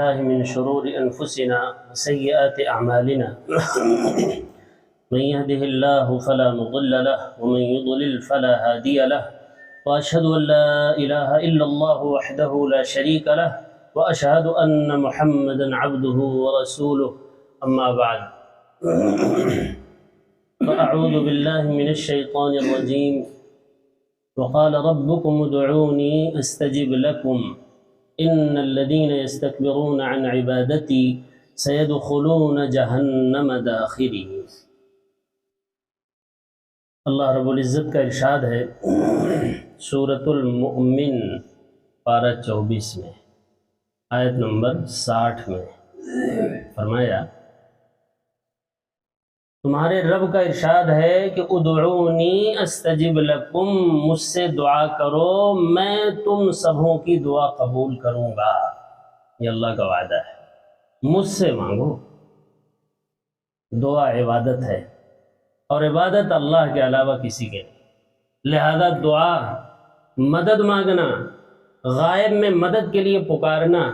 بالله من شرور أنفسنا وسيئات أعمالنا من يهده الله فلا مضل له ومن يضلل فلا هادي له وأشهد أن لا إله إلا الله وحده لا شريك له وأشهد أن محمدا عبده ورسوله أما بعد فأعوذ بالله من الشيطان الرجيم وقال ربكم ادعوني أستجب لكم إن الذين يستكبرون عن عبادتي سيدخلون جهنم داخرين۔ اللہ رب العزت کا ارشاد ہے سورۃ المؤمن پارہ 24 میں آیت نمبر 60 میں فرمایا تمہارے رب کا ارشاد ہے کہ ادعونی استجب لکم، مجھ سے دعا کرو میں تم سبوں کی دعا قبول کروں گا۔ یہ اللہ کا وعدہ ہے، مجھ سے مانگو۔ دعا عبادت ہے اور عبادت اللہ کے علاوہ کسی کے نہیں، لہذا دعا، مدد مانگنا، غائب میں مدد کے لیے پکارنا،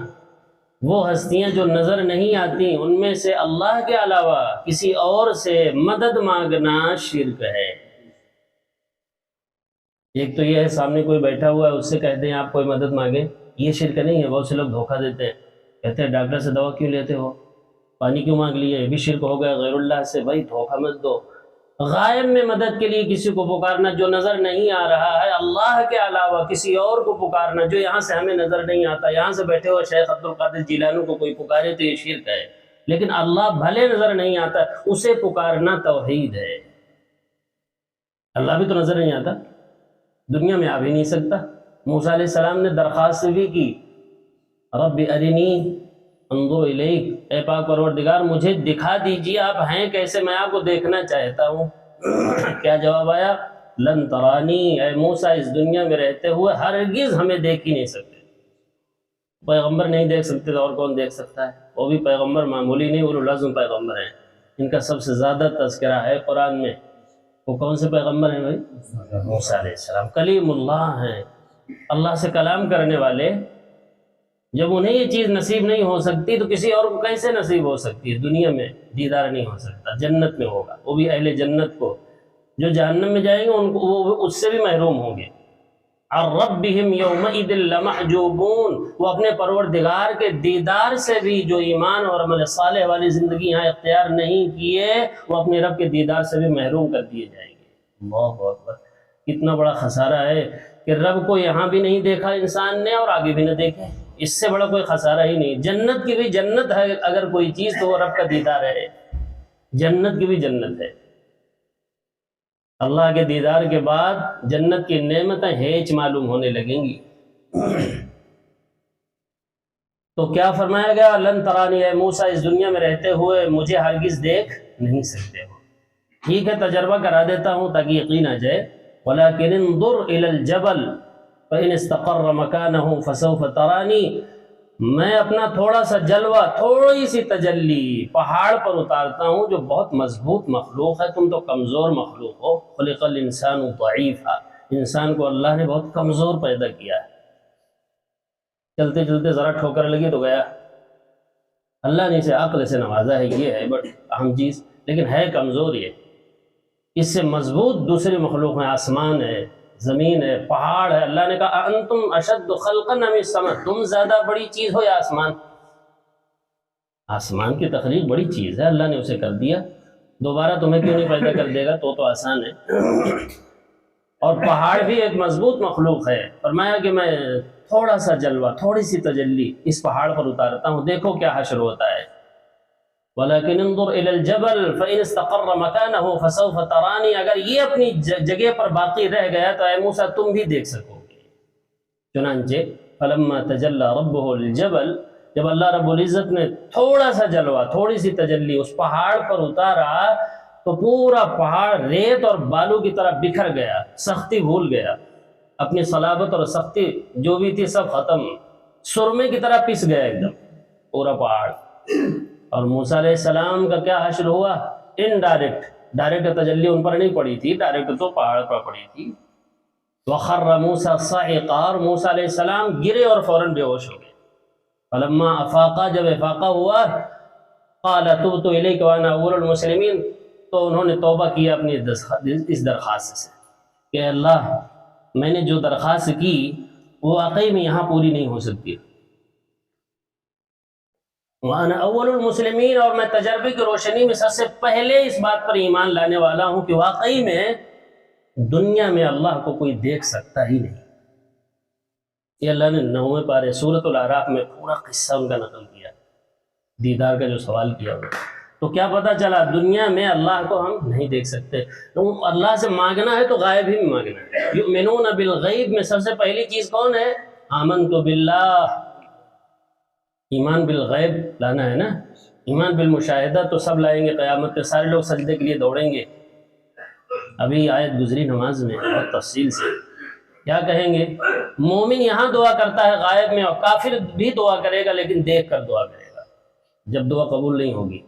وہ ہستیاں جو نظر نہیں آتی ان میں سے اللہ کے علاوہ کسی اور سے مدد مانگنا شرک ہے۔ ایک تو یہ ہے سامنے کوئی بیٹھا ہوا ہے اس سے کہتے ہیں آپ کوئی مدد مانگیں، یہ شرک نہیں ہے۔ بہت سے لوگ دھوکہ دیتے ہیں، کہتے ہیں ڈاکٹر سے دوا کیوں لیتے ہو، پانی کیوں مانگ لیے، یہ بھی شرک ہو گیا غیر اللہ سے۔ بھائی دھوکہ مت دو، غائب میں مدد کے لیے کسی کو پکارنا جو نظر نہیں آ رہا ہے، اللہ کے علاوہ کسی اور کو پکارنا جو یہاں سے ہمیں نظر نہیں آتا، یہاں سے بیٹھے ہوئے شیخ عبد القادر جیلانی کو کوئی پکارے تو یہ شرک ہے، لیکن اللہ بھلے نظر نہیں آتا اسے پکارنا توحید ہے۔ اللہ بھی تو نظر نہیں آتا، دنیا میں آ بھی نہیں سکتا۔ موسیٰ علیہ السلام نے درخواست بھی کی رب ارنی انظر الیک، اے پاک پروردگار مجھے دکھا دیجیے آپ ہیں کیسے، میں آپ کو دیکھنا چاہتا ہوں۔ کیا جواب آیا؟ لن ترانی، اے موسیٰ اس دنیا میں رہتے ہوئے ہرگز ہمیں دیکھ ہی نہیں سکتے۔ پیغمبر نہیں دیکھ سکتے تو اور کون دیکھ سکتا ہے؟ وہ بھی پیغمبر معمولی نہیں، اولو العزم پیغمبر ہیں، ان کا سب سے زیادہ تذکرہ ہے قرآن میں۔ وہ کون سے پیغمبر ہیں بھائی؟ موسیٰ علیہ السلام کلیم اللہ ہیں، اللہ سے کلام کرنے والے۔ جب انہیں یہ چیز نصیب نہیں ہو سکتی تو کسی اور کو کیسے نصیب ہو سکتی ہے؟ دنیا میں دیدار نہیں ہو سکتا، جنت میں ہوگا، وہ بھی اہل جنت کو۔ جو جہنم میں جائیں گے ان کو وہ اس سے بھی محروم ہوں گے۔ عن ربہم یومئذ لمحجوبون، وہ اپنے پروردگار کے دیدار سے بھی، جو ایمان اور عمل صالح والی زندگی یہاں اختیار نہیں کیے، وہ اپنے رب کے دیدار سے بھی محروم کر دیے جائیں گے۔ اللہ اکبر، کتنا بڑا خسارہ ہے کہ رب کو یہاں بھی نہیں دیکھا انسان نے اور آگے بھی نہ دیکھے، اس سے بڑا کوئی خسارہ ہی نہیں۔ جنت کی بھی جنت ہے اگر کوئی چیز تو وہ رب کا دیدار ہے، جنت کی بھی جنت ہے۔ اللہ کے دیدار کے بعد جنت کی نعمتیں ہیچ معلوم ہونے لگیں گی۔ تو کیا فرمایا گیا؟ لن ترانی، اے موسیٰ اس دنیا میں رہتے ہوئے مجھے ہرگز دیکھ نہیں سکتے ہو۔ ٹھیک ہے، تجربہ کرا دیتا ہوں تاکہ یقین آ جائے۔ وَلَكِنِ انظُرْ إِلَى الْجَبَلِ فَإِنِ اسْتَقَرَّ مَكَانَهُ فَسَوْفَ تَرَانِي، میں اپنا تھوڑا سا جلوہ، تھوڑی سی تجلی پہاڑ پر اتارتا ہوں جو بہت مضبوط مخلوق ہے، تم تو کمزور مخلوق ہو۔ خلق الانسان ضعیفا، انسان کو اللہ نے بہت کمزور پیدا کیا ہے، چلتے چلتے ذرا ٹھوکر لگی تو گیا۔ اللہ نے اسے عقل سے نوازا ہے، یہ ہے بڑی اہم چیز، لیکن ہے کمزور یہ۔ اس سے مضبوط دوسری مخلوق ہے، آسمان ہے، زمین ہے، پہاڑ ہے۔ اللہ نے کہا انتم اشد خلقا ام السماء، تم زیادہ بڑی چیز ہو یا آسمان؟ آسمان کی تخلیق بڑی چیز ہے، اللہ نے اسے کر دیا، دوبارہ تمہیں کیوں نہیں پیدا کر دے گا؟ تو آسان ہے۔ اور پہاڑ بھی ایک مضبوط مخلوق ہے، فرمایا کہ میں تھوڑا سا جلوہ، تھوڑی سی تجلی اس پہاڑ پر اتارتا ہوں، دیکھو کیا حشر ہوتا ہے۔ وَلَكِنِ انظُرْ إِلَى الْجَبَلِ فَإِنِ اسْتَقَرَّ مَكَانَهُ فَسَوْفَ تَرَانِي، اگر یہ اپنی جگہ پر باقی رہ گیا تو اے موسیٰ تم بھی دیکھ سکو گے۔ چنانچہ فَلَمَّا تَجَلَّى رَبُّهُ لِلْجَبَلِ، جب اللہ رب العزت نے تھوڑا سا جلوہ، تھوڑی سی تجلی اس پہاڑ پر اتارا تو پورا پہاڑ ریت اور بالو کی طرح بکھر گیا، سختی بھول گیا، اپنی صلابت اور سختی جو بھی تھی سب ختم، سرمے کی طرح پس گیا ایک دم پورا پہاڑ۔ اور موسیٰ علیہ السلام کا کیا حشر ہوا؟ ڈائریکٹ تجلی ان پر نہیں پڑی تھی، ڈائریکٹ تو پہاڑ پر پڑی تھی۔ وَخَرَّ مُوسَىٰ صَعِقًا، اور موسیٰ علیہ السلام گرے اور فوراً بے ہوش ہو گئے۔ فلما افاقہ، جب افاقہ ہوا، قال تبت الیک وانا اول المسلمین، تو انہوں نے توبہ کیا اپنی اس درخواست سے کہ اللہ میں نے جو درخواست کی وہ واقعی میں یہاں پوری نہیں ہو سکتی، وانا اول المسلمین، اور میں تجربے کی روشنی میں سب سے پہلے اس بات پر ایمان لانے والا ہوں کہ واقعی میں دنیا میں اللہ کو کوئی دیکھ سکتا ہی نہیں۔ یہ اللہ نے 9ویں پارے سورۃ الاعراف میں پورا قصہ ان کا نقل کیا، دیدار کا جو سوال کیا ہوا۔ تو کیا پتہ چلا دنیا میں اللہ کو ہم نہیں دیکھ سکتے، تو اللہ سے مانگنا ہے تو غائب ہی میں مانگنا ہے۔ یؤمنون بالغیب میں سب سے پہلی چیز کون ہے؟ آمنت باللہ، ایمان بالغیب لانا ہے نا۔ ایمان بالمشاہدہ تو سب لائیں گے، قیامت کے سارے لوگ سجدے کے لیے دوڑیں گے۔ ابھی آیت گزری نماز میں بہت تفصیل سے، کیا کہیں گے؟ مومن یہاں دعا کرتا ہے غائب میں، اور کافر بھی دعا کرے گا لیکن دیکھ کر دعا کرے گا جب دعا قبول نہیں ہوگی۔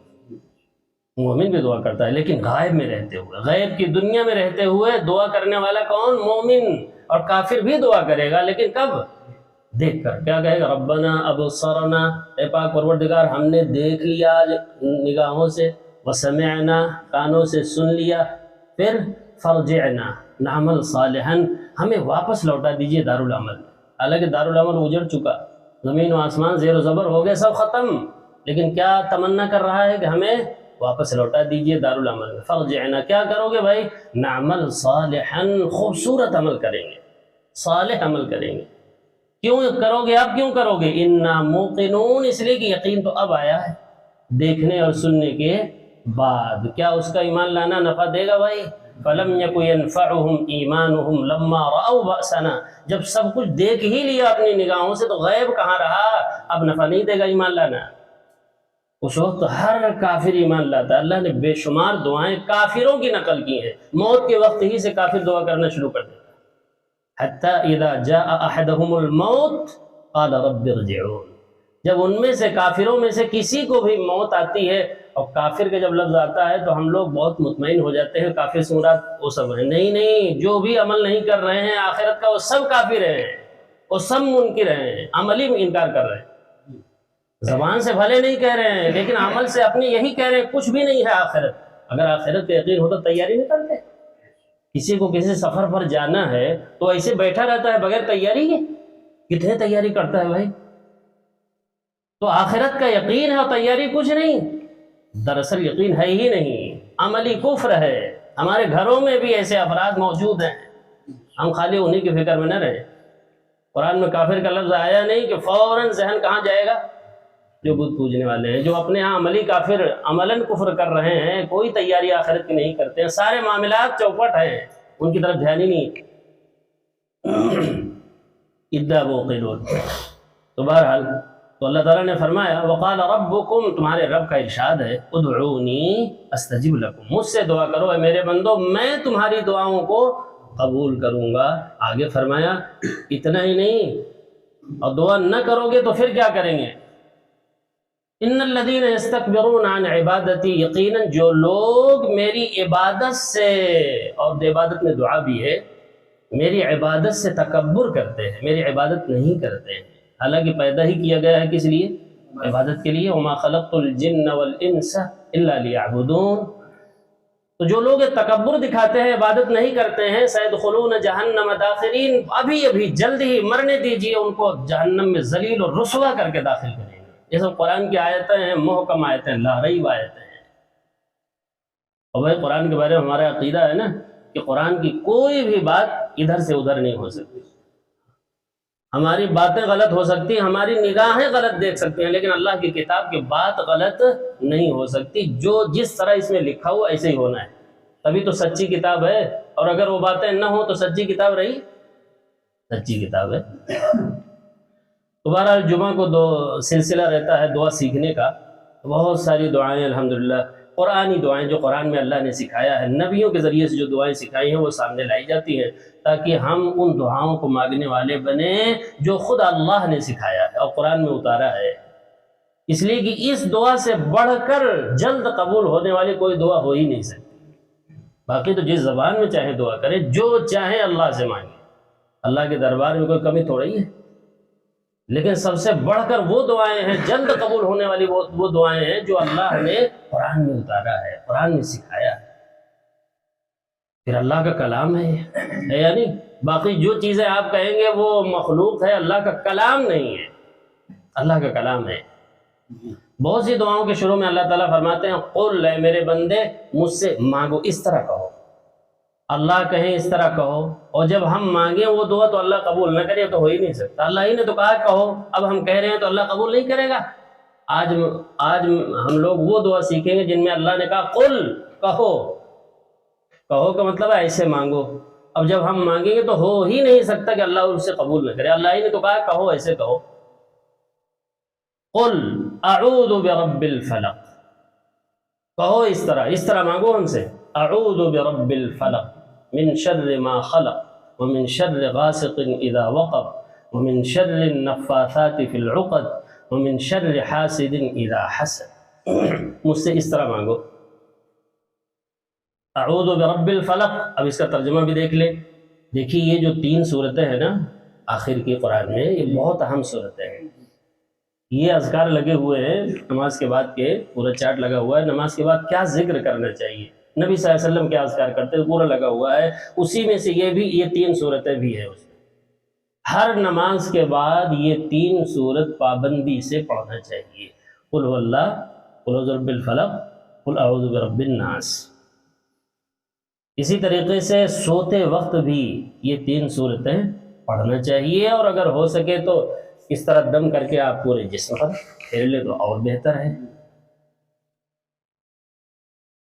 مومن بھی دعا کرتا ہے لیکن غائب میں رہتے ہوئے، غیب کی دنیا میں رہتے ہوئے دعا کرنے والا کون؟ مومن۔ اور کافر بھی دعا کرے گا لیکن کب؟ دیکھ کر۔ کیا کہے گا؟ ربنا ابصرنا، اے پاک پروردگار ہم نے دیکھ لیا آج نگاہوں سے، وسمعنا کانوں سے سن لیا، پھر فرجعنا نعمل صالحا، ہمیں واپس لوٹا دیجئے دارالعمل۔ حالانکہ دارالعمل اجڑ چکا، زمین و آسمان زیر و زبر ہو گئے، سب ختم، لیکن کیا تمنا کر رہا ہے کہ ہمیں واپس لوٹا دیجئے دارالعمل میں۔ فرجعنا، کیا کرو گے بھائی؟ نعمل صالحا، خوبصورت عمل کریں گے، صالح عمل کریں گے۔ کیوں کرو گے؟ اب کیوں کرو گے؟ انا موقنون، اس لیے کہ یقین تو اب آیا ہے دیکھنے اور سننے کے بعد۔ کیا اس کا ایمان لانا نفع دے گا بھائی؟ فَلَمْ يَكُ يَنْفَعُهُمْ إِيمَانُهُمْ لَمَّا رَأَوْا بَأْسَنَا، جب سب کچھ دیکھ ہی لیا اپنی نگاہوں سے تو غیب کہاں رہا؟ اب نفع نہیں دے گا ایمان لانا۔ اس وقت ہر کافر ایمان لاتا ہے۔ اللہ نے بے شمار دعائیں کافروں کی نقل کی ہیں، موت کے وقت ہی سے کافر دعا کرنا شروع کر دیتا ہے۔ حَتَّى إِذَا جَاءَ أَحَدَهُمُ الْمَوْتُ قَالَ رَبِّ ارْجِعُونِ، جب ان میں سے کافروں میں سے کسی کو بھی موت آتی ہے، اور کافر کا جب لفظ آتا ہے تو ہم لوگ بہت مطمئن ہو جاتے ہیں کافر سے مراد وہ سب ہیں۔ نہیں، جو بھی عمل نہیں کر رہے ہیں آخرت کا وہ سب کافر ہیں، وہ سب منکر ہیں، عملی انکار کر رہے ہیں۔ زبان سے بھلے نہیں کہہ رہے ہیں لیکن عمل سے اپنی یہی کہہ رہے ہیں کچھ بھی نہیں ہے آخرت۔ اگر آخرت کا یقین ہوتا تیاری نہیں کرتے؟ کسی کو کسی سفر پر جانا ہے تو ایسے بیٹھا رہتا ہے بغیر تیاری کے؟ کتنے تیاری کرتا ہے بھائی؟ تو آخرت کا یقین ہے اور تیاری کچھ نہیں، دراصل یقین ہے ہی نہیں، عملی کفر ہے۔ ہمارے گھروں میں بھی ایسے افراد موجود ہیں، ہم خالی انہی کی فکر میں نہ رہیں۔ قرآن میں کافر کا لفظ آیا نہیں کہ فوراً ذہن کہاں جائے گا؟ جو بت پوجنے والے ہیں، جو اپنے ہاں عملی کافر عملاً کفر کر رہے ہیں، کوئی تیاری آخرت کی نہیں کرتے ہیں، سارے معاملات چوپٹ ہیں، ان کی طرف دھیان ہی نہیں۔ اِذَا موقنون، تو بہرحال تو اللہ تعالیٰ نے فرمایا وقال ربکم، تمہارے رب کا ارشاد ہے ادعونی استجب لکم، مجھ سے دعا کرو اے میرے بندو، میں تمہاری دعاؤں کو قبول کروں گا۔ آگے فرمایا اتنا ہی نہیں، اور دعا نہ کرو گے تو پھر کیا کریں گے؟ ان الذین یستکبرون عن عبادتی، یقیناً جو لوگ میری عبادت سے، اور عبادت میں دعا بھی ہے، میری عبادت سے تکبر کرتے ہیں، میری عبادت نہیں کرتے ہیں، حالانکہ پیدا ہی کیا گیا ہے کس لیے؟ عبادت کے لیے۔ وما خلقت الجن والانس الا لیعبدون، تو جو لوگ تکبر دکھاتے ہیں، عبادت نہیں کرتے ہیں، سیدخلون جہنم داخرین، ابھی جلد ہی مرنے دیجیے ان کو، جہنم میں ذلیل اور رسوا کر کے داخل کریں گے۔ یہ سب قرآن کی آیتیں ہیں، محکم آیتیں، لا ریب آیتیں ہیں۔ اور بھائی قرآن کے بارے میں ہمارا عقیدہ ہے نا کہ قرآن کی کوئی بھی بات ادھر سے ادھر نہیں ہو سکتی۔ ہماری باتیں غلط ہو سکتی ہیں، ہماری نگاہیں غلط دیکھ سکتی ہیں، لیکن اللہ کی کتاب کی بات غلط نہیں ہو سکتی۔ جو جس طرح اس میں لکھا ہوا ایسے ہی ہونا ہے، تبھی تو سچی کتاب ہے۔ اور اگر وہ باتیں نہ ہوں تو سچی کتاب رہی؟ سچی کتاب ہے۔ تو بہرحال جمعہ کو سلسلہ رہتا ہے دعا سیکھنے کا، بہت ساری دعائیں الحمدللہ، قرآنی دعائیں جو قرآن میں اللہ نے سکھایا ہے، نبیوں کے ذریعے سے جو دعائیں سکھائی ہیں وہ سامنے لائی جاتی ہیں، تاکہ ہم ان دعاؤں کو مانگنے والے بنیں جو خود اللہ نے سکھایا ہے اور قرآن میں اتارا ہے۔ اس لیے کہ اس دعا سے بڑھ کر جلد قبول ہونے والی کوئی دعا ہو ہی نہیں سکتی۔ باقی تو جس زبان میں چاہے دعا کرے، جو چاہے اللہ سے مانگے، اللہ کے دربار میں کوئی کمی تھوڑی ہے۔ لیکن سب سے بڑھ کر وہ دعائیں ہیں، جلد قبول ہونے والی وہ دعائیں ہیں جو اللہ نے قرآن میں اتارا ہے، قرآن میں سکھایا ہے، پھر اللہ کا کلام ہے یہ، یعنی باقی جو چیزیں آپ کہیں گے وہ مخلوق ہے، اللہ کا کلام نہیں ہے، اللہ کا کلام ہے۔ بہت سی دعاؤں کے شروع میں اللہ تعالیٰ فرماتے ہیں قل، اے میرے بندے مجھ سے مانگو، اس طرح کہو، اللہ کہیں اس طرح کہو، اور جب ہم مانگیں وہ دعا تو اللہ قبول نہ کرے تو ہو ہی نہیں سکتا، اللہ ہی نے تو کہا کہو، اب ہم کہہ رہے ہیں تو اللہ قبول نہیں کرے گا۔ آج ہم لوگ وہ دعا سیکھیں گے جن میں اللہ نے کہا قل، کہو، کہو کا مطلب ہے ایسے مانگو، اب جب ہم مانگیں گے تو ہو ہی نہیں سکتا کہ اللہ اسے قبول نہ کرے، اللہ ہی نے تو کہا کہو، ایسے کہو، قل اعوذ برب الفلق، کہو اس طرح مانگو ہم سے، اعوذ برب الفلق من شر ما خلق ومن شر غاسق اذا وقب ومن شر النفاثات في العقد ومن شر حاسد اذا حسد، مجھ سے اس طرح مانگو۔ اعوذ برب الفلق، اب اس کا ترجمہ بھی دیکھ لیں۔ دیکھیے یہ جو 3 صورتیں ہیں نا آخر کی قرآن میں، یہ بہت اہم صورتیں ہیں، یہ اذکار لگے ہوئے ہیں نماز کے بعد کے، پورا چارٹ لگا ہوا ہے نماز کے بعد کیا ذکر کرنا چاہیے، نبی صلی اللہ علیہ وسلم کیا اذکار کرتے ہیں پورا لگا ہوا ہے، اسی میں سے یہ 3 صورتیں بھی ہیں اس میں۔ ہر نماز کے بعد یہ 3 صورت پابندی سے پڑھنا چاہیے، قل هو اللہ، قل اعوذ برب الفلق، قل اعوذ برب الناس۔ اسی طریقے سے سوتے وقت بھی یہ 3 صورتیں پڑھنا چاہیے، اور اگر ہو سکے تو اس طرح دم کر کے آپ پورے جسم پر پھیر لیں تو اور بہتر ہے۔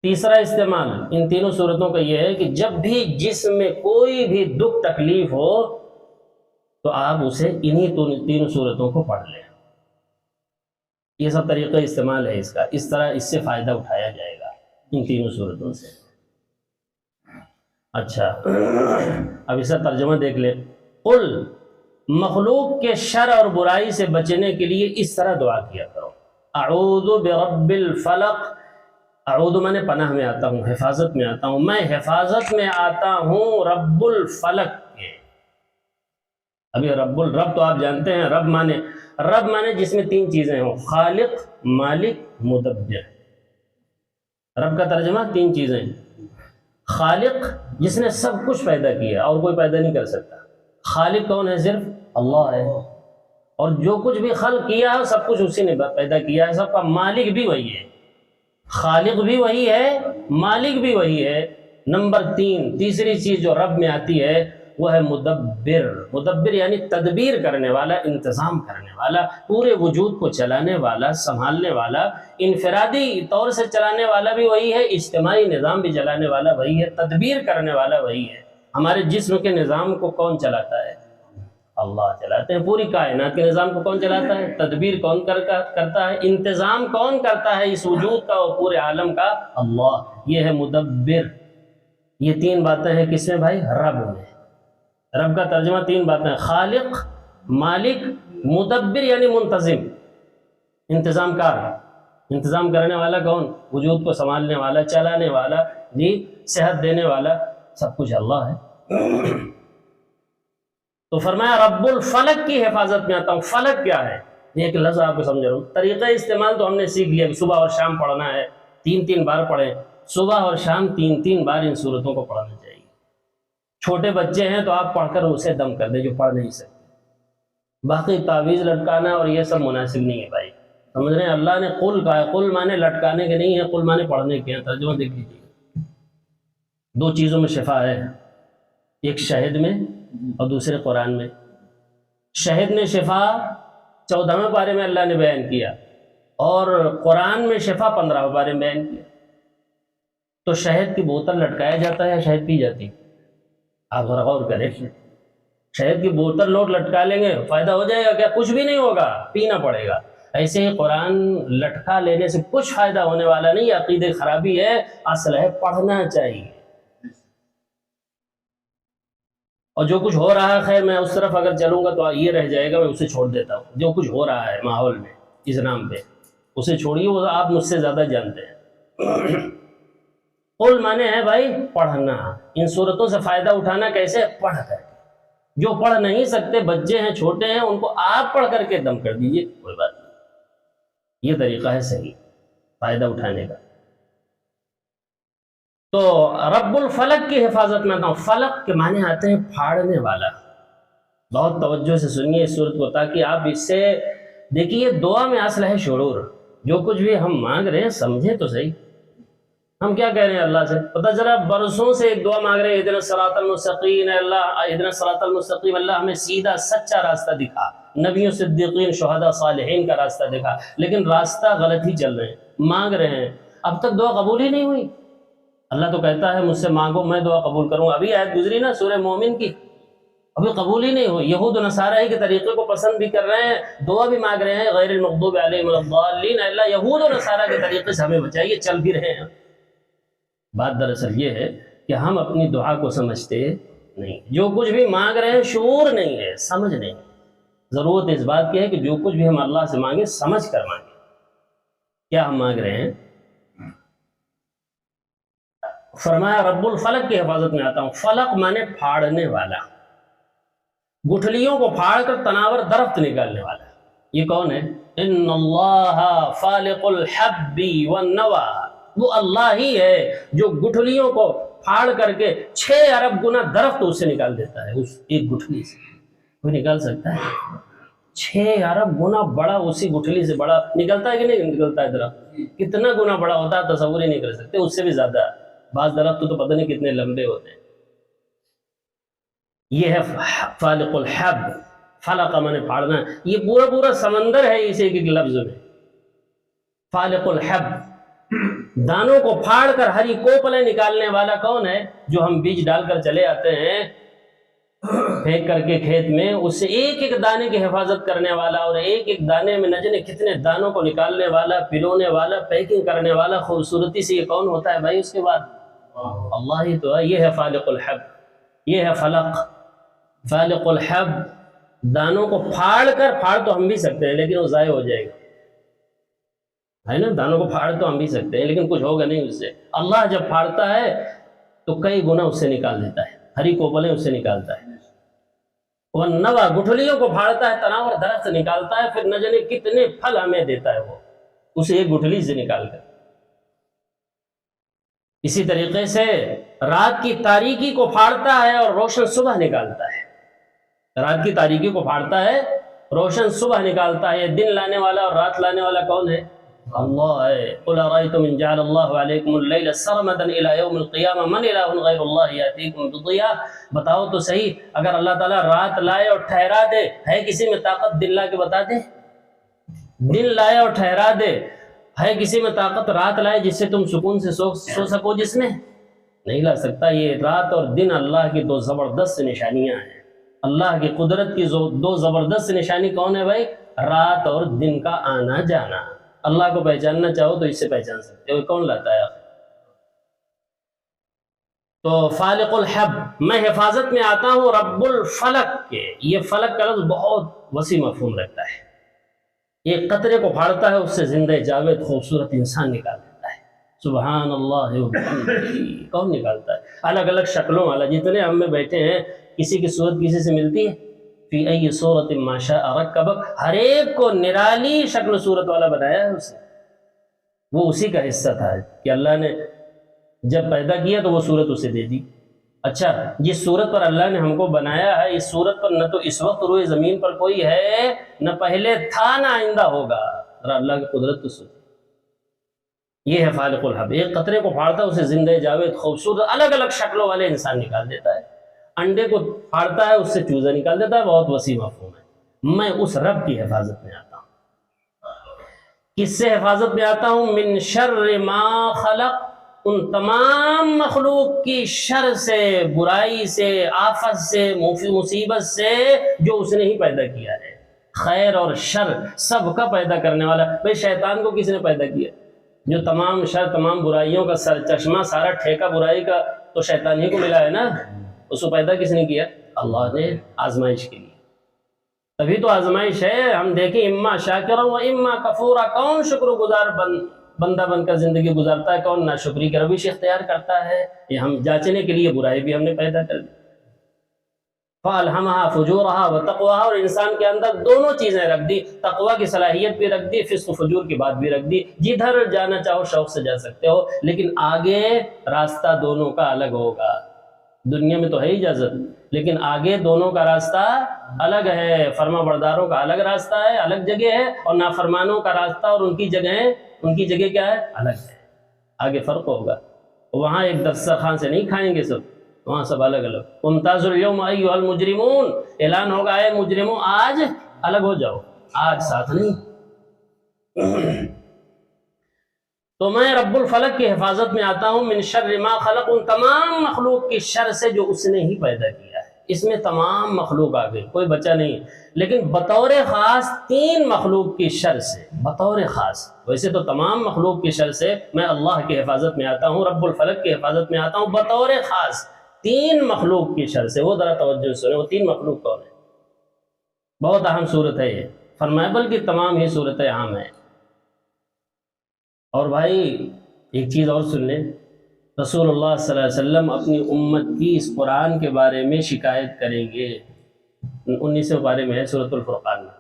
تیسرا استعمال ان تینوں صورتوں کا یہ ہے کہ جب بھی جسم میں کوئی بھی دکھ تکلیف ہو تو آپ اسے انہی 3 صورتوں کو پڑھ لیں، یہ سب طریقہ استعمال ہے اس کا، اس طرح اس سے فائدہ اٹھایا جائے گا ان 3 صورتوں سے۔ اچھا اب اس کا ترجمہ دیکھ لیں، قل، مخلوق کے شر اور برائی سے بچنے کے لیے اس طرح دعا کیا کرو، اعوذ برب الفلق، اعوذ مانے پناہ میں آتا ہوں، حفاظت میں آتا ہوں، میں حفاظت میں آتا ہوں رب الفلق کے۔ ابھی رب تو آپ جانتے ہیں، رب مانے جس میں 3 چیزیں ہوں، خالق، مالک، مدبر۔ رب کا ترجمہ 3 چیزیں، خالق جس نے سب کچھ پیدا کیا اور کوئی پیدا نہیں کر سکتا، خالق کون ہے؟ صرف اللہ ہے، اور جو کچھ بھی خلق کیا ہے سب کچھ اسی نے پیدا کیا ہے، سب کا مالک بھی وہی ہے، خالق بھی وہی ہے، مالک بھی وہی ہے۔ نمبر 3، تیسری چیز جو رب میں آتی ہے وہ ہے مدبر، مدبر یعنی تدبیر کرنے والا، انتظام کرنے والا، پورے وجود کو چلانے والا، سنبھالنے والا، انفرادی طور سے چلانے والا بھی وہی ہے، اجتماعی نظام بھی چلانے والا وہی ہے، تدبیر کرنے والا وہی ہے۔ ہمارے جسم کے نظام کو کون چلاتا ہے؟ اللہ چلاتے ہیں۔ پوری کائنات کے نظام کو کون چلاتا ہے؟ تدبیر کون کرتا ہے؟ انتظام کون کرتا ہے اس وجود کا اور پورے عالم کا؟ اللہ، یہ ہے مدبر۔ یہ 3 باتیں ہیں کس میں بھائی؟ رب میں۔ رب کا ترجمہ 3 باتیں، خالق، مالک، مدبر یعنی منتظم، انتظام کار۔ انتظام کرنے والا کون؟ وجود کو سنبھالنے والا، چلانے والا، جی صحت دینے والا، سب کچھ اللہ ہے۔ تو فرمایا رب الفلق کی حفاظت میں آتا ہوں۔ فلق کیا ہے؟ ایک لفظ آپ کو سمجھ رہا ہوں، طریقہ استعمال تو ہم نے سیکھ لیا کہ صبح اور شام پڑھنا ہے، 3 بار پڑھیں، صبح اور شام 3 بار ان صورتوں کو پڑھنا چاہیے۔ چھوٹے بچے ہیں تو آپ پڑھ کر اسے دم کر دیں جو پڑھ نہیں سکتے، باقی تعویذ لٹکانا اور یہ سب مناسب نہیں ہے بھائی، سمجھ رہے ہیں؟ اللہ نے قل کہا ہے، قل مانے لٹکانے کے نہیں ہے، قل مانے پڑھنے کے ہیں۔ ترجمہ دیکھ لیجیے، 2 چیزوں میں شفا ہے، ایک شہد میں اور دوسرے قرآن میں۔ شہد میں شفا 14ویں پارے میں اللہ نے بیان کیا، اور قرآن میں شفا 15ویں پارے میں بیان کیا۔ تو شہد کی بوتل لٹکایا جاتا ہے یا شہد پی جاتی؟ آپ ذرا غور کریں، شہد کی بوتل لوگ لٹکا لیں گے، فائدہ ہو جائے گا کیا؟ کچھ بھی نہیں ہوگا، پینا پڑے گا۔ ایسے ہی قرآن لٹکا لینے سے کچھ فائدہ ہونے والا نہیں، عقیدے خرابی ہے، اصل ہے پڑھنا چاہیے۔ اور جو کچھ ہو رہا ہے، خیر میں اس طرف اگر چلوں گا تو یہ رہ جائے گا، میں اسے چھوڑ دیتا ہوں۔ جو کچھ ہو رہا ہے ماحول میں اس نام پہ، اسے چھوڑیے، وہ آپ مجھ سے زیادہ جانتے ہیں۔ قل مانے ہے بھائی پڑھنا، ان صورتوں سے فائدہ اٹھانا کیسے؟ پڑھ کر۔ جو پڑھ نہیں سکتے، بچے ہیں، چھوٹے ہیں، ان کو آپ پڑھ کر کے دم کر دیجئے، کوئی بات نہیں، یہ طریقہ ہے صحیح فائدہ اٹھانے کا۔ تو رب الفلق کی حفاظت میں آتا ہوں۔ فلق کے معنی آتے ہیں پھاڑنے والا۔ بہت توجہ سے سنیے اس صورت کو، تاکہ آپ اس سے دیکھیے دعا میں اصل ہے شعور۔ جو کچھ بھی ہم مانگ رہے ہیں سمجھیں تو صحیح، ہم کیا کہہ رہے ہیں اللہ سے؟ پتہ چلا برسوں سے ایک دعا مانگ رہے ہیں، اہدنا الصراط المستقیم، اے اللہ اہدنا الصراط المستقیم، اللہ ہمیں سیدھا سچا راستہ دکھا، نبیوں، صدیقین، شہداء، صالحین کا راستہ دکھا، لیکن راستہ غلط ہی چل رہے ہیں، مانگ رہے ہیں، اب تک دعا قبول ہی نہیں ہوئی۔ اللہ تو کہتا ہے مجھ سے مانگو میں دعا قبول کروں، ابھی آیت گزری نا سورہ مومن کی، ابھی قبول ہی نہیں ہوئی۔ یہود و نصارہ کے طریقے کو پسند بھی کر رہے ہیں، دعا بھی مانگ رہے ہیں، غیر المغضوب علیہم ولا الضالین، اللہ یہود و نصارہ کے طریقے سے ہمیں بچائیے، چل بھی رہے ہیں۔ بات دراصل یہ ہے کہ ہم اپنی دعا کو سمجھتے نہیں، جو کچھ بھی مانگ رہے ہیں شعور نہیں ہے، سمجھ نہیں۔ ضرورت اس بات کی ہے کہ جو کچھ بھی ہم اللہ سے مانگیں سمجھ کر مانگیں، کیا ہم مانگ رہے ہیں۔ فرمایا رب الفلق کی حفاظت میں آتا ہوں۔ فلق مانے پھاڑنے والا، گٹھلیوں کو پھاڑ کر تناور درخت نکالنے والا۔ یہ کون ہے؟ ان اللہ فالق الحب والنوى، وہ اللہ ہی ہے جو گٹھلیوں کو پھاڑ کر کے 6 ارب گنا درخت اس سے نکال دیتا ہے، اس ایک گٹھلی سے۔ کوئی نکال سکتا ہے؟ 6 ارب گنا بڑا اسی گٹھلی سے بڑا نکلتا ہے کہ نہیں نکلتا ہے درخت؟ کتنا گنا بڑا ہوتا ہے تصور ہی نہیں کر سکتے، اس سے بھی زیادہ۔ بعض درخت تو پتہ نہیں کتنے لمبے ہوتے ہیں۔ یہ ہے فالق الحب، فلق مانے پھاڑنا، یہ پورا پورا سمندر ہے اس ایک ایک لفظ میں۔ فالق الحب، دانوں کو پھاڑ کر ہری کوپلیں نکالنے والا کون ہے؟ جو ہم بیج ڈال کر چلے آتے ہیں پھینک کر کے کھیت میں، اس سے ایک ایک دانے کی حفاظت کرنے والا، اور ایک ایک دانے میں نہ جانے کتنے دانوں کو نکالنے والا، پلونے والا، پیکنگ کرنے والا خوبصورتی سے، یہ کون ہوتا ہے بھائی اس کے بعد؟ اللہ ہی تو ہے۔ یہ ہے فالق الحب، یہ ہے فلق۔ فالق الحب، دانوں کو پھاڑ تو ہم بھی سکتے ہیں لیکن وہ ضائع ہو جائے گا، ہے نا؟ دانوں کو پھاڑ تو ہم بھی سکتے ہیں لیکن کچھ ہوگا نہیں اس سے۔ اللہ جب پھاڑتا ہے تو کئی گنا اس سے نکال دیتا ہے، ہری کوپلیں اس سے نکالتا ہے۔ والنوى، گٹھلیوں کو پھاڑتا ہے، تناور درخت نکالتا ہے، پھر نہ جانے کتنے پھل ہمیں دیتا ہے وہ اسے ایک گٹھلی سے نکال کر۔ اسی طریقے سے رات کی تاریکی کو پھاڑتا ہے اور روشن صبح نکالتا ہے۔ رات کی تاریکی کو پھاڑتا ہے، روشن صبح نکالتا ہے۔ یہ دن لانے والا اور رات لانے والا کون ہے؟ اللہ ہے۔ قل ارأيتم ان جعل الله عليكم الليل سرمدا الى يوم القيامة من اله غير الله يأتيكم بضياء، بتاؤ تو صحیح، اگر اللہ تعالیٰ رات لائے اور ٹھہرا دے، ہے کسی میں طاقت دن لا کے بتا دے؟ دن لائے اور ٹھہرا دے، ہے کسی میں طاقت رات لائے جس سے تم سکون سے سو سکو؟ جس میں نہیں لا سکتا۔ یہ رات اور دن اللہ کی 2 زبردست نشانیاں ہیں۔ اللہ کی قدرت کی 2 زبردست نشانی کون ہے بھائی؟ رات اور دن کا آنا جانا۔ اللہ کو پہچاننا چاہو تو اس سے پہچان سکتے ہو، کون لاتا ہے؟ تو فالق الحب، میں حفاظت میں آتا ہوں رب الفلق کے۔ یہ فلق کا لفظ بہت وسیع مفہوم رکھتا ہے۔ ایک قطرے کو پھاڑتا ہے، اس سے زندہ جاوید خوبصورت انسان نکال دیتا ہے۔ سبحان اللہ وبحمدہ، کون نکالتا ہے؟ الگ الگ شکلوں والا، جتنے ہم میں بیٹھے ہیں کسی کی صورت کسی سے ملتی ہے؟ فی ای صورت ما شاء رکبک، ہر ایک کو نرالی شکل و صورت والا بنایا ہے اسے۔ وہ اسی کا حصہ تھا کہ اللہ نے جب پیدا کیا تو وہ صورت اسے دے دی۔ اچھا، جس صورت پر اللہ نے ہم کو بنایا ہے، اس صورت پر نہ تو اس وقت روئے زمین پر کوئی ہے، نہ پہلے تھا، نہ آئندہ ہوگا۔ ذرا اللہ کی قدرت تو سن۔ یہ ہے فالق الحب، ایک قطرے کو پھاڑتا ہے، اسے زندہ جاوید خوبصورت الگ الگ شکلوں والے انسان نکال دیتا ہے۔ انڈے کو پھاڑتا ہے، اس سے چوزا نکال دیتا ہے۔ بہت وسیع مفہوم ہے۔ میں اس رب کی حفاظت میں آتا ہوں۔ کس سے حفاظت میں آتا ہوں؟ من شر ما خلق، ان تمام مخلوق کی شر سے، برائی سے، آفت سے، مصیبت سے جو اس نے ہی پیدا کیا ہے۔ خیر اور شر سب کا پیدا کرنے والا۔ بھئی شیطان کو کس نے پیدا کیا؟ جو تمام شر، تمام برائیوں کا سرچشمہ، سارا ٹھیکہ برائی کا تو شیطان ہی کو ملا ہے نا۔ اس کو پیدا کس نے کیا؟ اللہ نے، آزمائش کے لیے۔ تبھی تو آزمائش ہے۔ ہم دیکھیں اما شاکرا و اما کفورا، کون شکر گزار بندہ بن کر زندگی گزارتا ہے، کون ناشکری کا روش اختیار کرتا ہے؟ یہ ہم جانچنے کے لیے برائی بھی ہم نے پیدا کر دی۔ فَأَلْهَمَهَا فُجُورَهَا وَتَقْوَاهَا، اور انسان کے اندر دونوں چیزیں رکھ دی، تقوی کی صلاحیت بھی رکھ دی، فسق و فجور کی بات بھی رکھ دی. جدھر جانا چاہو شوق سے جا سکتے ہو، لیکن آگے راستہ دونوں کا الگ ہوگا. دنیا میں تو ہے اجازت، لیکن آگے دونوں کا راستہ الگ ہے. فرما برداروں کا الگ راستہ ہے، الگ جگہ ہے، اور نافرمانوں کا راستہ اور ان کی جگہ کیا ہے؟ الگ ہے. آگے فرق ہوگا. وہاں ایک دسترخوان سے نہیں کھائیں گے سب، وہاں سب الگ الگ. امتازوا اليوم ایھا المجرمون، اعلان ہوگا اے مجرموں آج الگ ہو جاؤ، آج ساتھ نہیں. تو میں رب الفلق کی حفاظت میں آتا ہوں، من شر ما خلق، ان تمام مخلوق کی شر سے جو اس نے ہی پیدا کیا ہے. اس میں تمام مخلوق آ گئی، کوئی بچہ نہیں، لیکن بطور خاص 3 مخلوق کی شر سے، بطور خاص. ویسے تو تمام مخلوق کی شر سے میں اللہ کی حفاظت میں آتا ہوں، رب الفلق کی حفاظت میں آتا ہوں. بطور خاص 3 مخلوق کی شر سے. وہ ذرا توجہ سنیں، وہ 3 مخلوق کون ہے؟ بہت اہم صورت ہے یہ، فرمایا بلکہ تمام ہی صورتیں عام ہیں. اور بھائی ایک چیز اور سن لیں، رسول اللہ صلی اللہ علیہ وسلم اپنی امت کی اس قرآن کے بارے میں شکایت کریں گے. 19ویں پارے میں ہے سورۃ الفرقان میں.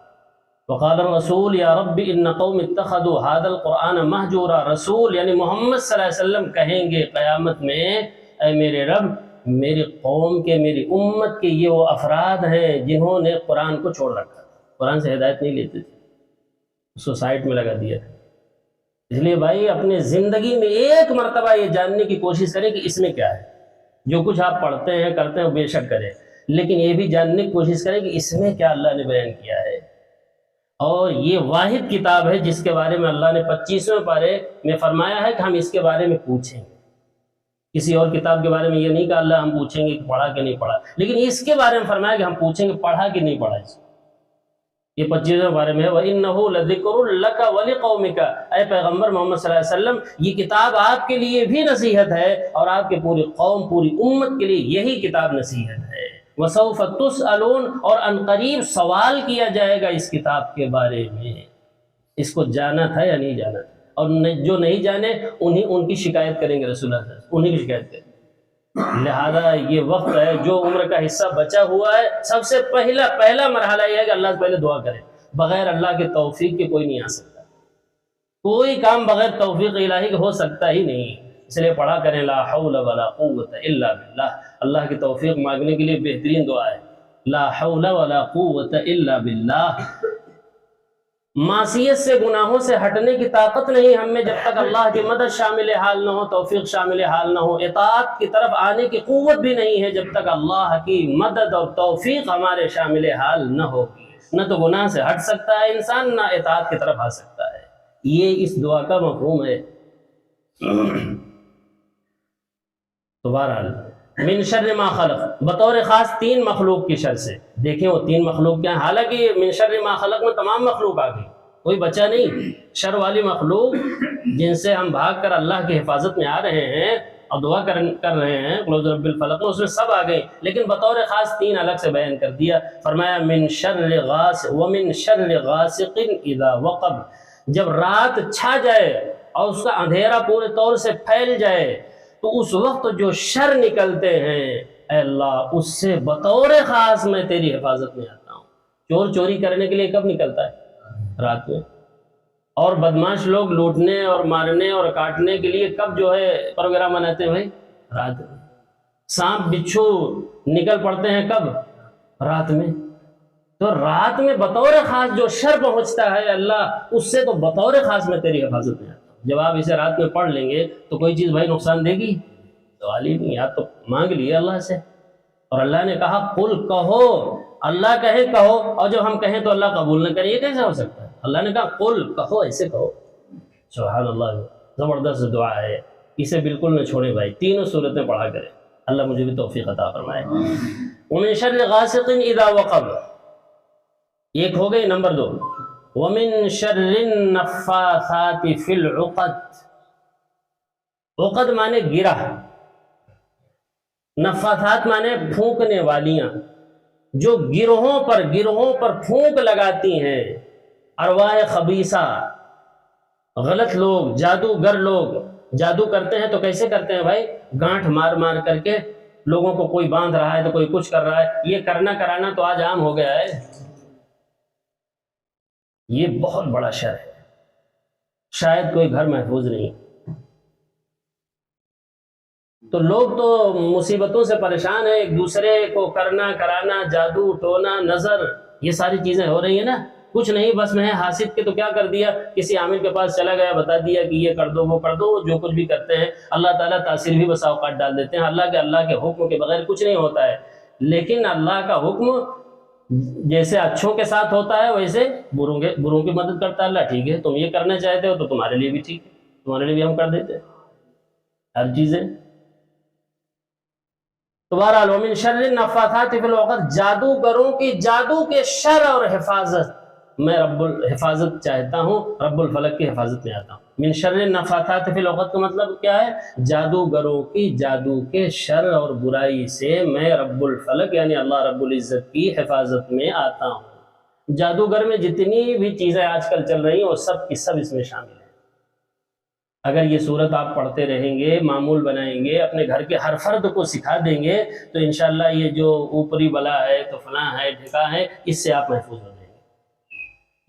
وقال الرسول یا رب ان قوم اتخذوا هذا القرآن مہجورا. رسول یعنی محمد صلی اللہ علیہ وسلم کہیں گے قیامت میں، اے میرے رب، میری قوم کے، میری امت کے یہ وہ افراد ہیں جنہوں نے قرآن کو چھوڑ رکھا تھا، قرآن سے ہدایت نہیں لیتے تھے، اس کو سائٹ میں لگا دیا تھا. اس لیے بھائی اپنے زندگی میں ایک مرتبہ یہ جاننے کی کوشش کریں کہ اس میں کیا ہے. جو کچھ آپ پڑھتے ہیں کرتے ہیں بے شک کریں، لیکن یہ بھی جاننے کی کوشش کریں کہ اس میں کیا اللہ نے بیان کیا ہے. اور یہ واحد کتاب ہے جس کے بارے میں اللہ نے 25ویں پارے میں فرمایا ہے کہ ہم اس کے بارے میں پوچھیں گے. کسی اور کتاب کے بارے میں یہ نہیں کہ اللہ ہم پوچھیں گے کہ پڑھا کہ نہیں پڑھا، لیکن اس کے بارے میں فرمایا کہ ہم پوچھیں گے پڑھا کہ نہیں پڑھا. اس یہ 25ویں بارے میں ہے، وَإِنَّهُ لَذِكْرٌ لَكَ وَلِقَوْمِكَ. اے پیغمبر محمد صلی اللہ علیہ وسلم، یہ کتاب آپ کے لیے بھی نصیحت ہے اور آپ کے پوری قوم، پوری امت کے لیے یہی کتاب نصیحت ہے. وَسَوْفَ تُسْأَلُونَ، اور عنقریب سوال کیا جائے گا اس کتاب کے بارے میں. اس کو جانا تھا یا نہیں جانا تھا؟ اور جو نہیں جانے ان کی شکایت کریں گے رسول اللہ صلی اللہ علیہ وسلم، انہیں کی شکایت کریں گے. لہذا یہ وقت ہے، جو عمر کا حصہ بچا ہوا ہے، سب سے پہلا مرحلہ یہ ہے کہ اللہ سے پہلے دعا کریں. بغیر اللہ کے توفیق کے کوئی نہیں آ سکتا، کوئی کام بغیر توفیق الہی کے ہو سکتا ہی نہیں. اس لیے پڑھا کریں لا حول ولا قوت الا باللہ. اللہ کی توفیق مانگنے کے لیے بہترین دعا ہے لا حول ولا قوت الا باللہ. معصیت سے، گناہوں سے ہٹنے کی طاقت نہیں ہم میں جب تک اللہ کی مدد شامل حال نہ ہو، توفیق شامل حال نہ ہو. اطاعت کی طرف آنے کی قوت بھی نہیں ہے جب تک اللہ کی مدد اور توفیق ہمارے شامل حال نہ ہوگی. نہ تو گناہ سے ہٹ سکتا ہے انسان، نہ اطاعت کی طرف آ سکتا ہے. یہ اس دعا کا مفہوم ہے. تو بہرحال من شر ما خلق، بطور خاص 3 مخلوق کی شر سے. دیکھیں وہ 3 مخلوق کیا ہیں؟ حالانکہ من شر ما خلق میں تمام مخلوق آ گئی، کوئی بچہ نہیں. شر والی مخلوق جن سے ہم بھاگ کر اللہ کی حفاظت میں آ رہے ہیں اور دعا کر رہے ہیں قل رب الفلق، اس میں سب آ گئے، لیکن بطور خاص 3 الگ سے بیان کر دیا. فرمایا من شر غاسق ومن شر غاسق اذا وقب. جب رات چھا جائے اور اس کا اندھیرا پورے طور سے پھیل جائے تو اس وقت جو شر نکلتے ہیں، اے اللہ اس سے بطور خاص میں تیری حفاظت میں آتا ہوں. چور چوری کرنے کے لیے کب نکلتا ہے؟ رات میں. اور بدماش لوگ لوٹنے اور مارنے اور کاٹنے کے لیے کب جو ہے پروگرام بناتے ہیں بھائی؟ رات میں. سانپ بچھو نکل پڑتے ہیں کب؟ رات میں. تو رات میں بطور خاص جو شر پہنچتا ہے اللہ اس سے تو بطور خاص میں تیری حفاظت میں آتا ہوں. جب آپ اسے رات میں پڑھ لیں گے تو کوئی چیز بھائی نقصان دے گی؟ سوال ہی نہیں. آپ تو مانگ لیے اللہ سے، اور اللہ نے کہا قل کہو، اللہ کہے کہو، اور جب ہم کہیں تو اللہ قبول نہ کرے، یہ کیسے ہو سکتا ہے؟ اللہ نے کہا قل کہو، ایسے کہو. سبحان اللہ، زبردست دعا ہے، اسے بالکل نہ چھوڑیں بھائی. 3 صورتیں پڑھا کریں. اللہ مجھے بھی توفیق عطا فرمائے. ومن شر غاسق اذا وقب، ایک ہو گئی. نمبر 2 ومن شر النفاثات فی العقد. عقد مانے گرہ، نفاثات مانے پھونکنے والیاں، جو گروہوں پر پھونک لگاتی ہیں. ارواح خبیثہ، غلط لوگ، جادوگر لوگ جادو کرتے ہیں تو کیسے کرتے ہیں بھائی؟ گانٹھ مار مار کر کے لوگوں کو کوئی باندھ رہا ہے تو کوئی کچھ کر رہا ہے، یہ کرنا کرانا تو آج عام ہو گیا ہے، یہ بہت بڑا شر ہے، شاید کوئی گھر محفوظ نہیں۔ تو لوگ تو مصیبتوں سے پریشان ہیں، ایک دوسرے کو کرنا کرانا، جادو ٹونا نظر، یہ ساری چیزیں ہو رہی ہیں نا، کچھ نہیں بس میں حاسد کے تو کیا کر دیا، کسی عامل کے پاس چلا گیا، بتا دیا کہ یہ کر دو وہ کر دو، جو کچھ بھی کرتے ہیں اللہ تعالیٰ تاثیر بھی بسا اوقات ڈال دیتے ہیں، اللہ کے حکم کے بغیر کچھ نہیں ہوتا ہے، لیکن اللہ کا حکم جیسے اچھوں کے ساتھ ہوتا ہے ویسے بروں کی مدد کرتا ہے اللہ، ٹھیک ہے تم یہ کرنا چاہتے ہو تو تمہارے لیے بھی ٹھیک ہے، تمہارے لیے بھی ہم کر دیتے ہیں ہر چیزیں۔ تو بہرحال ومن شر النفاثات فی العقد، جادوگروں کی جادو کے شر اور حفاظت میں حفاظت چاہتا ہوں، رب الفلق کی حفاظت میں آتا ہوں۔ من شر النفاثات فی العقد کا مطلب کیا ہے؟ جادوگروں کی جادو کے شر اور برائی سے میں رب الفلق یعنی اللہ رب العزت کی حفاظت میں آتا ہوں۔ جادوگر میں جتنی بھی چیزیں آج کل چل رہی ہیں وہ سب کی سب اس میں شامل ہیں۔ اگر یہ صورت آپ پڑھتے رہیں گے، معمول بنائیں گے، اپنے گھر کے ہر فرد کو سکھا دیں گے تو انشاءاللہ یہ جو اوپری بلا ہے تو فلاں ہے ڈھکا ہے، اس سے آپ محفوظ ہو جائیں گے۔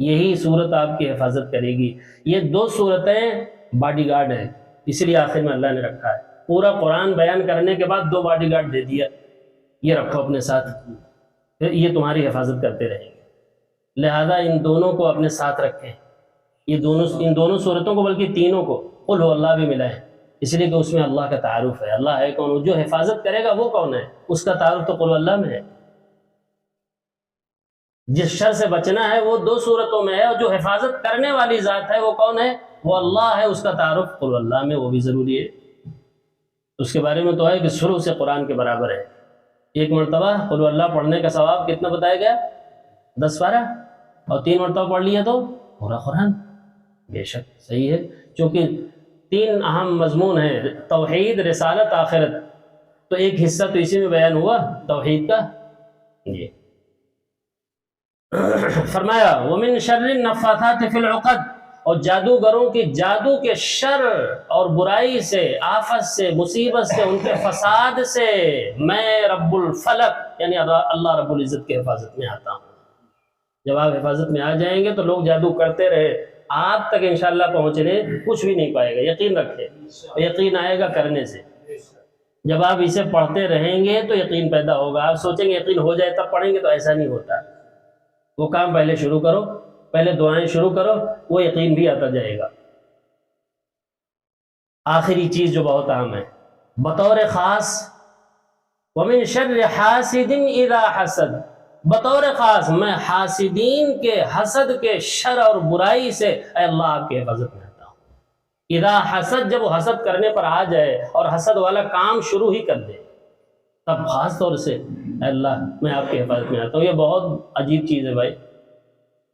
یہی صورت آپ کی حفاظت کرے گی۔ یہ دو صورتیں باڈی گارڈ ہیں، اس لیے آخر میں اللہ نے رکھا ہے۔ پورا قرآن بیان کرنے کے بعد دو باڈی گارڈ دے دیا، یہ رکھو اپنے ساتھ، یہ تمہاری حفاظت کرتے رہیں گے، لہذا ان دونوں کو اپنے ساتھ رکھیں، ان دونوں صورتوں کو بلکہ تینوں کو، قل ہو اللہ بھی ملا ہے، اس لیے کہ اس میں اللہ کا تعارف ہے، اللہ ہے کون، جو حفاظت کرے گا وہ کون ہے، اس کا تعارف تو قل اللہ میں ہے۔ جس شر سے بچنا ہے وہ دو صورتوں میں ہے، اور جو حفاظت کرنے والی ذات ہے وہ کون ہے، وہ اللہ ہے، اس کا تعارف قل اللہ میں وہ بھی ضروری ہے۔ اس کے بارے میں تو ہے کہ شروع سے قرآن کے برابر ہے، ایک مرتبہ قل اللہ پڑھنے کا ثواب کتنا بتایا گیا؟ 10 پارہ، اور 3 مرتبہ پڑھ لیا تو پورا قرآن۔ بے شک صحیح ہے، چونکہ 3 اہم مضمون ہیں، توحید، رسالت، آخرت، تو ایک حصہ تو اسی میں بیان ہوا توحید کا۔ جی فرمایا ومن شر النفاثات فی العقد، اور جادوگروں کی جادو کے شر اور برائی سے، آفت سے، مصیبت سے، ان کے فساد سے میں رب الفلق یعنی اللہ رب العزت کی حفاظت میں آتا ہوں۔ جب آپ حفاظت میں آ جائیں گے تو لوگ جادو کرتے رہے، آپ تک انشاءاللہ پہنچنے کچھ بھی نہیں پائے گا، یقین رکھیں، یقین آئے گا کرنے سے۔ جب آپ اسے پڑھتے رہیں گے تو یقین پیدا ہوگا، آپ سوچیں گے یقین ہو جائے تب پڑھیں گے، تو ایسا نہیں ہوتا۔ وہ کام پہلے شروع کرو، پہلے دعائیں شروع کرو، وہ یقین بھی آتا جائے گا۔ آخری چیز جو بہت اہم ہے، بطور خاص ومن شر حاسد اذا حسد، بطور خاص میں حاسدین کے حسد کے شر اور برائی سے اے اللہ آپ کی حفاظت میں آتا ہوں۔ اذا حسد، جب وہ حسد کرنے پر آ جائے اور حسد والا کام شروع ہی کر دے، تب خاص طور سے اے اللہ میں آپ کی حفاظت میں آتا ہوں۔ یہ بہت عجیب چیز ہے بھائی،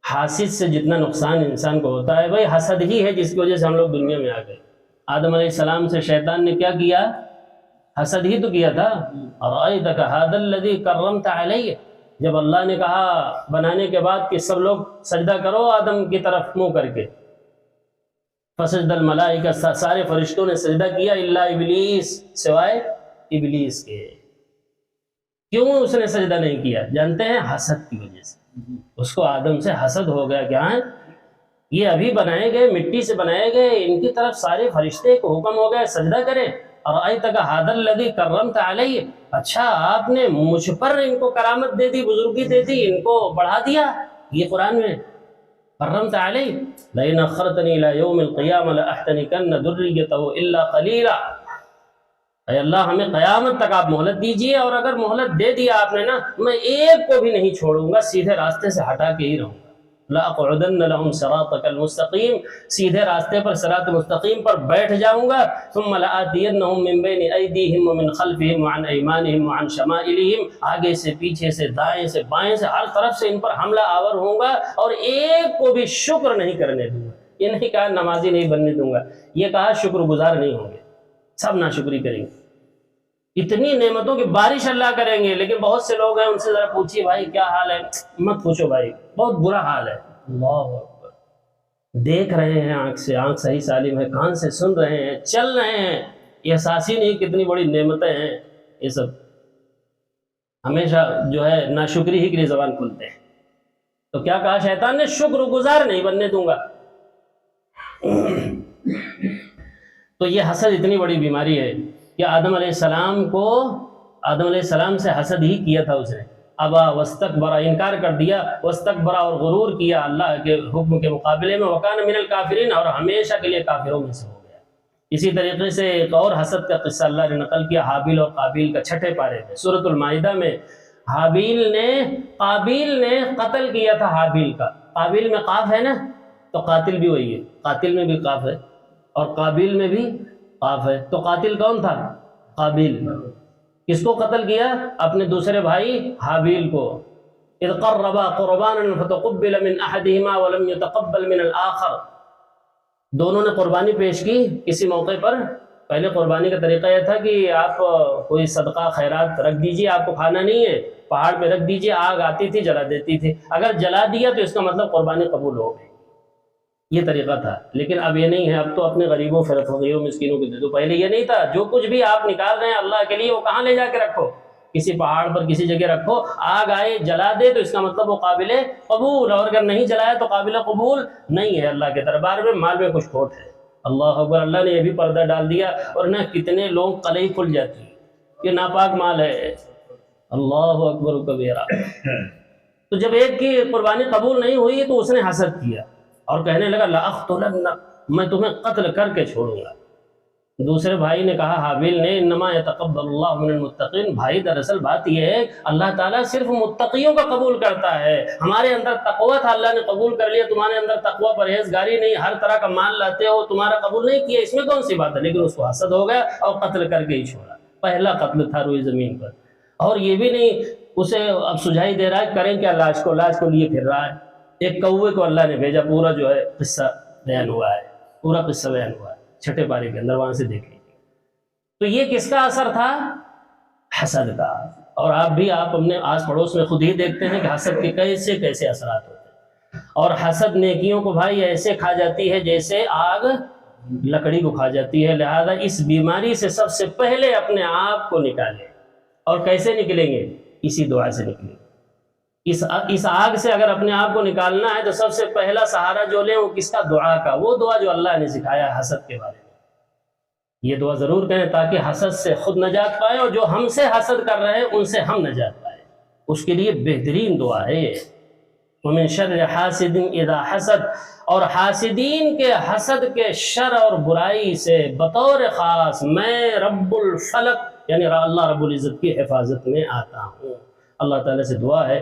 حاسد سے جتنا نقصان انسان کو ہوتا ہے، بھائی حسد ہی ہے جس کی وجہ سے ہم لوگ دنیا میں آ گئے۔ آدم علیہ السلام سے شیطان نے کیا کیا؟ حسد ہی تو کیا تھا۔ ارأیتک ھذا الذی کرمت علیہ، جب اللہ نے کہا بنانے کے بعد کہ سب لوگ سجدہ کرو آدم کی طرف منہ کر کے، فسجد الملائکہ، سارے فرشتوں نے سجدہ کیا الا ابلیس، سوائے ابلیس کے۔ کیوں اس نے سجدہ نہیں کیا؟ جانتے ہیں؟ حسد کی وجہ سے۔ اس کو آدم سے حسد ہو گیا، کیا ہے یہ ابھی بنائے گئے، مٹی سے بنائے گئے، ان کی طرف سارے فرشتے کو حکم ہو گیا سجدہ کریں۔ ارأیتک ھذا الذی کرمت علیہ، اچھا آپ نے مجھ پر ان کو کرامت دے دی، بزرگی دے دی، ان کو بڑھا دیا۔ یہ قرآن میں کرمت علیہ، لئن اخرتنی الی یوم القیامہ لاحتنکن ذریتہ الا قلیلا، اے اللہ ہمیں قیامت تک آپ مہلت دیجئے، اور اگر مہلت دے دیا آپ نے نا، میں ایک کو بھی نہیں چھوڑوں گا، سیدھے راستے سے ہٹا کے ہی رہوں گا۔ لَأَقْعُدَنَّ لَهُمْ صِرَاطَكَ الْمُسْتَقِيمَ، سیدھے راستے پر صراط مستقیم پر بیٹھ جاؤں گا۔ ثُمَّ لَآتِيَنَّهُمْ مِنْ بَيْنِ أَيْدِيهِمْ وَمِنْ خَلْفِهِمْ وَعَنْ أَيْمَانِهِمْ وَعَنْ شَمَائِلِهِمْ، آگے سے، پیچھے سے، دائیں سے، بائیں سے، ہر طرف سے ان پر حملہ آور ہوں گا، اور ایک کو بھی شکر نہیں کرنے دوں گا۔ یہ نہیں کہا نمازی نہیں بننے دوں گا، یہ کہا شکر گزار نہیں ہوں گے، سب ناشکری کریں گے۔ اتنی نعمتوں کی بارش اللہ کریں گے، لیکن بہت سے لوگ ہیں، ان سے ذرا پوچھیے بھائی کیا حال ہے، مت پوچھو بھائی، بہت برا حال ہے۔ اللہ اکبر، دیکھ رہے ہیں آنکھ سے، آنکھ صحیح سالم ہے، کان سے سن رہے ہیں، چل رہے ہیں، یہ احساس ہی نہیں کتنی بڑی نعمتیں ہیں یہ سب۔ ہمیشہ جو ہے ناشکری ہی کے لیے زبان کھولتے ہیں. تو کیا کہا شیطان نے؟ شکر گزار نہیں بننے دوں گا. تو یہ حسد اتنی بڑی بیماری ہے کہ آدم علیہ السلام سے حسد ہی کیا تھا اس نے. ابا واستکبر، انکار کر دیا، واستکبر اور غرور کیا اللہ کے حکم کے مقابلے میں، وکان من الکافرین، اور ہمیشہ کے لیے کافروں میں سے ہو گیا. اسی طریقے سے ایک اور حسد کا قصہ اللہ نے نقل کیا حابیل اور قابیل کا 6 پارے میں سورۃ المائدہ میں. قابیل نے قتل کیا تھا حابیل کا. قابیل میں قاف ہے نا، تو قاتل بھی وہی ہے. قاتل میں بھی قاف ہے اور قابیل میں بھی قاف ہے. تو قاتل کون تھا؟ قابیل. کس کو قتل کیا؟ اپنے دوسرے بھائی حابیل کو. اذ قربا قربانا فتقبل من احدهما ولم يتقبل من الاخر. دونوں نے قربانی پیش کی کسی موقع پر. پہلے قربانی کا طریقہ یہ تھا کہ آپ کوئی صدقہ خیرات رکھ دیجئے، آپ کو کھانا نہیں ہے، پہاڑ پہ رکھ دیجئے، آگ آتی تھی جلا دیتی تھی. اگر جلا دیا تو اس کا مطلب قربانی قبول ہو گئی. یہ طریقہ تھا. لیکن اب یہ نہیں ہے. اب تو اپنے غریبوں فقیروں مسکینوں کو دے دو. پہلے یہ نہیں تھا. جو کچھ بھی آپ نکال رہے ہیں اللہ کے لیے وہ کہاں لے جا کے رکھو؟ کسی پہاڑ پر کسی جگہ رکھو. آگ آئے جلا دے تو اس کا مطلب وہ قابل قبول، اور اگر نہیں جلایا تو قابل قبول نہیں ہے. اللہ کے دربار میں مال میں کچھ کھوٹ ہے. اللہ اکبر. اللہ نے یہ بھی پردہ ڈال دیا. اور نہ کتنے لوگ قلعی کھل جاتی ہے یہ ناپاک مال ہے. اللہ اکبر کبیرہ. تو جب ایک کی قربانی قبول نہیں ہوئی تو اس نے حسد کیا اور کہنے لگا لأقتلنک، میں تمہیں قتل کر کے چھوڑوں گا. دوسرے بھائی نے کہا حابیل نے انما یتقبل اللہ من المتقین. بھائی دراصل بات یہ ہے اللہ تعالیٰ صرف متقیوں کا قبول کرتا ہے. ہمارے اندر تقوی تھا، اللہ نے قبول کر لیا. تمہارے اندر تقوی پرہیزگاری نہیں، ہر طرح کا مال لاتے ہو، تمہارا قبول نہیں کیا، اس میں کون سی بات ہے؟ لیکن اس کو حسد ہو گیا اور قتل کر کے ہی چھوڑا. پہلا قتل تھا روئی زمین پر. اور یہ بھی نہیں اسے اب سجھائی دے رہا ہے کریں کیا، لاش کو لیے پھر رہا ہے. ایک کوے کو اللہ نے بھیجا. پورا جو ہے قصہ بیان ہوا ہے، پورا قصہ بیان ہوا ہے 6 پارے کے اندر، وہاں سے دیکھ لیجیے. تو یہ کس کا اثر تھا؟ حسد کا. اور آپ اپنے آس پڑوس میں خود ہی دیکھتے ہیں کہ حسد کے کیسے کیسے اثرات ہوتے ہیں. اور حسد نیکیوں کو بھائی ایسے کھا جاتی ہے جیسے آگ لکڑی کو کھا جاتی ہے. لہذا اس بیماری سے سب سے پہلے اپنے آپ کو نکالیں. اور کیسے نکلیں گے؟ اسی دعا سے نکلیں گے. اس آگ سے اگر اپنے آپ کو نکالنا ہے تو سب سے پہلا سہارا جو لیں وہ کس کا؟ دعا کا. وہ دعا جو اللہ نے سکھایا حسد کے بارے میں. یہ دعا ضرور کہیں تاکہ حسد سے خود نجات پائے اور جو ہم سے حسد کر رہے ہیں ان سے ہم نجات پائے. اس کے لیے بہترین دعا ہے وَمِن شَرِّ حَاسِدٍ إِذَا حَسَد. اور حاسدین کے حسد کے شر اور برائی سے بطور خاص میں رب الفلق یعنی اللہ رب العزت کی حفاظت میں آتا ہوں. اللہ تعالیٰ سے دعا ہے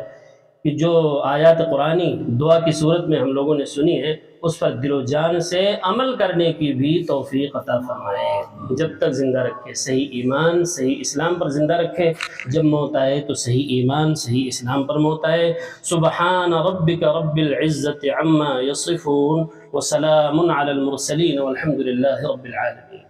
کہ جو آیات قرآنی دعا کی صورت میں ہم لوگوں نے سنی ہے اس پر دل و جان سے عمل کرنے کی بھی توفیق عطا فرمائے. جب تک زندہ رکھے صحیح ایمان صحیح اسلام پر زندہ رکھے. جب موت آئے تو صحیح ایمان صحیح اسلام پر موت آئے. سبحان ربک رب العزت عما یصفون وسلام علی المرسلین والحمد للہ رب العالمین.